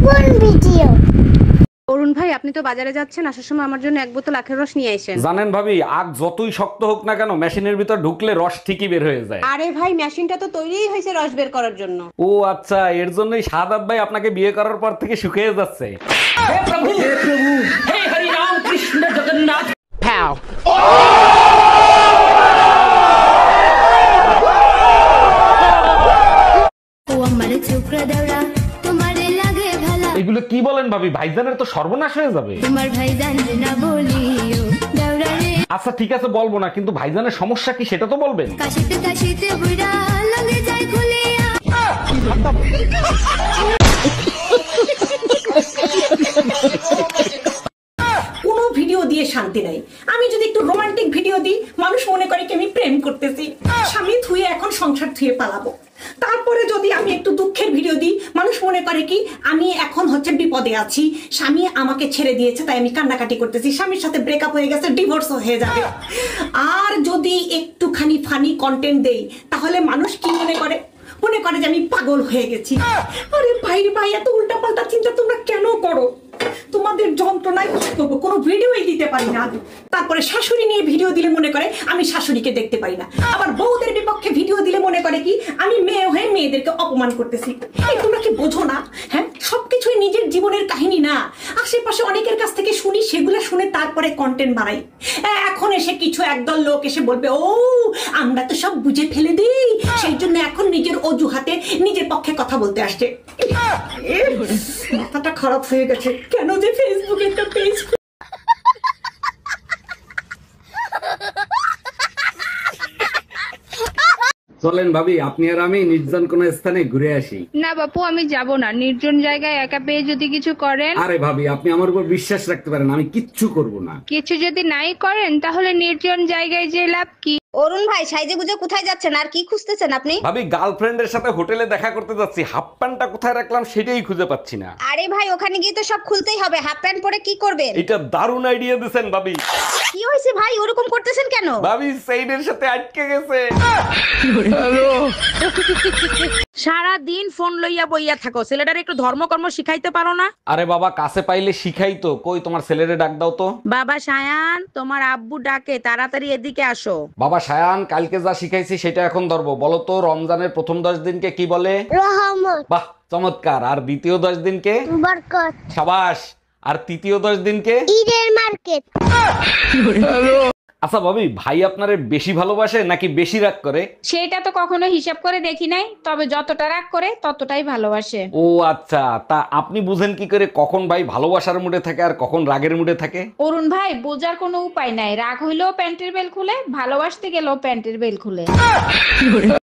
কোন ভিডিও? অরুণ ভাই, আপনি তো বাজারে যাচ্ছেন, আসার সময় আমার জন্য এক বোতল আখের রস নিয়ে আসেন। জানেন ভাবি, আগ যতই শক্ত হোক না কেন মেশিনের ভিতর ঢুকলে রস ঠিকই বের হয়ে যায়। আরে ভাই, মেশিনটা তো তৈরিই হয়েছে রস বের করার জন্য। ও আচ্ছা, এর জন্যই সাদাত ভাই আপনাকে বিয়ে করার পর থেকে শুকিয়ে যাচ্ছে। এগুলো কি বলেন ভাবি? ভাইজানের তো সর্বনাশ হয়ে যাবে। আচ্ছা ঠিক আছে, বলবো না, কিন্তু ভাইজানের সমস্যা কি সেটা তো বলবেন। কোনো ভিডিও দিয়ে শান্তি নাই। আমি যদি একটু রোমান্টিক ভিডিও দিই, মানুষ মনে করে কি আমি প্রেম করতেছি। স্বামী থুয়ে এখন সংসার থুয়ে পালাবো। তারপরে যদি আমি একটু দুঃখের ভিডিও দিই, মানুষ মনে করে কি আমি এখন হচ্ছে বিপদে আছি, স্বামী আমাকে ছেড়ে দিয়েছে তাই আমি কান্নাকাটি করতেছি, স্বামীর সাথে ব্রেকআপ হয়ে গেছে, ডিভোর্স হয়ে যাবে। আর যদি একটুখানি ফানি কন্টেন্ট দেই, তাহলে মানুষ কি মনে করে? মনে করে যে আমি পাগল হয়ে গেছি। আরে ভাই ভাই, এত উল্টাপাল্টা চিন্তা তোমরা কেন করো? তোমাদের যন্ত্রণায় কোনো ভিডিওই দিতে পারি না। তারপরে শাশুড়ি নিয়ে ভিডিও দিলে মনে করে আমি শাশুড়িকে দেখতে পারি না। আবার বউদের বিপক্ষে ভিডিও দিলে মনে করে কি আমি মেয়ে হয়ে মেয়েদেরকে অপমান করতেছি। এই তোমরা কি বোঝো না? হ্যাঁ, সবকিছুই নিজের জীবনের কাহিনী না। আশেপাশে অনেকের কাছ থেকে শুনি, সেগুলো শুনে তারপরে কন্টেন্ট বানাই। এখন এসে কিছু একদল লোক এসে বলবে, ও আমরা তো সব বুঝে ফেলে দিই, সেই জন্য এখন নিজের অজুহাতে নিজের পক্ষে কথা বলতে আসছে। মাথাটা খারাপ হয়ে গেছে। কেন যে ফেসবুকে একটা পেজ। চলেন ভাবি, আপনি আর আমি নির্জন কোন স্থানে ঘুরে আসি। না বাপু, আমি যাব না। নির্জন জায়গায় একা পেয়ে যদি কিছু করেন। আরে ভাবি, আপনি আমার উপর বিশ্বাস রাখতে পারেন, আমি কিচ্ছু করব না। কিছু যদি নাই করেন, তাহলে নির্জন জায়গায় যে লাভ কি? অরুণ ভাই, সাইজে গুজে কোথায় যাচ্ছেন আর কি খুঁজতেছেন আপনি? ভাবি, গার্লফ্রেন্ডের সাথে হোটেলে দেখা করতে যাচ্ছি, হাফ প্যান্টটা কোথায় রাখলাম সেটাই খুঁজে পাচ্ছি না। আরে ভাই, ওখানে গিয়ে তো সব খুলতেই হবে, হাফ প্যান্ট পরে কি করবেন? এটা দারুণ আইডিয়া দিয়েছেন ভাবি। কি হয়েছে ভাই, ওরকম করতেছেন কেন? ভাবি, সেইডের সাথে আটকে গেছে। সারা দিন ফোন লইয়া বইয়া থাকো, ছেলেটার একটু ধর্মকর্ম শিখাইতে পারো না? আরে বাবা, কাছে পাইলে শিখাই তো। কই তোমার ছেলেরে ডাক দাও তো। বাবা সায়ান, তোমার আব্বু ডাকে, তাড়াতাড়ি এদিকে আসো। বাবা সায়ান, কালকে যা শিখাইছি সেটা এখন ধরবো। বলো তো, রমজানের প্রথম 10 দিনকে কি বলে? রহমত, বাহ, চমৎকার। আর দ্বিতীয় 10 দিনকে? বরকত, সাবাস। আর তৃতীয় 10 দিনকে? ঈদের মার্কেট। আচ্ছা ভাবি, ভাই আপনারে বেশি ভালোবাসে নাকি বেশি রাগ করে? সেটা তো কখনো হিসাব করে দেখি নাই, তবে যতটা রাগ করে ততটাই ভালোবাসে। ও আচ্ছা, তা আপনি বুঝেন কি করে কখন ভাই ভালোবাসার মুডে থাকে আর কখন রাগের মুডে থাকে? অরুণ ভাই, বোঝার কোনো উপায় নাই। রাগ হইলেও প্যান্টের বেল খুলে, ভালোবাসতে গেলেও প্যান্টের বেল খুলে।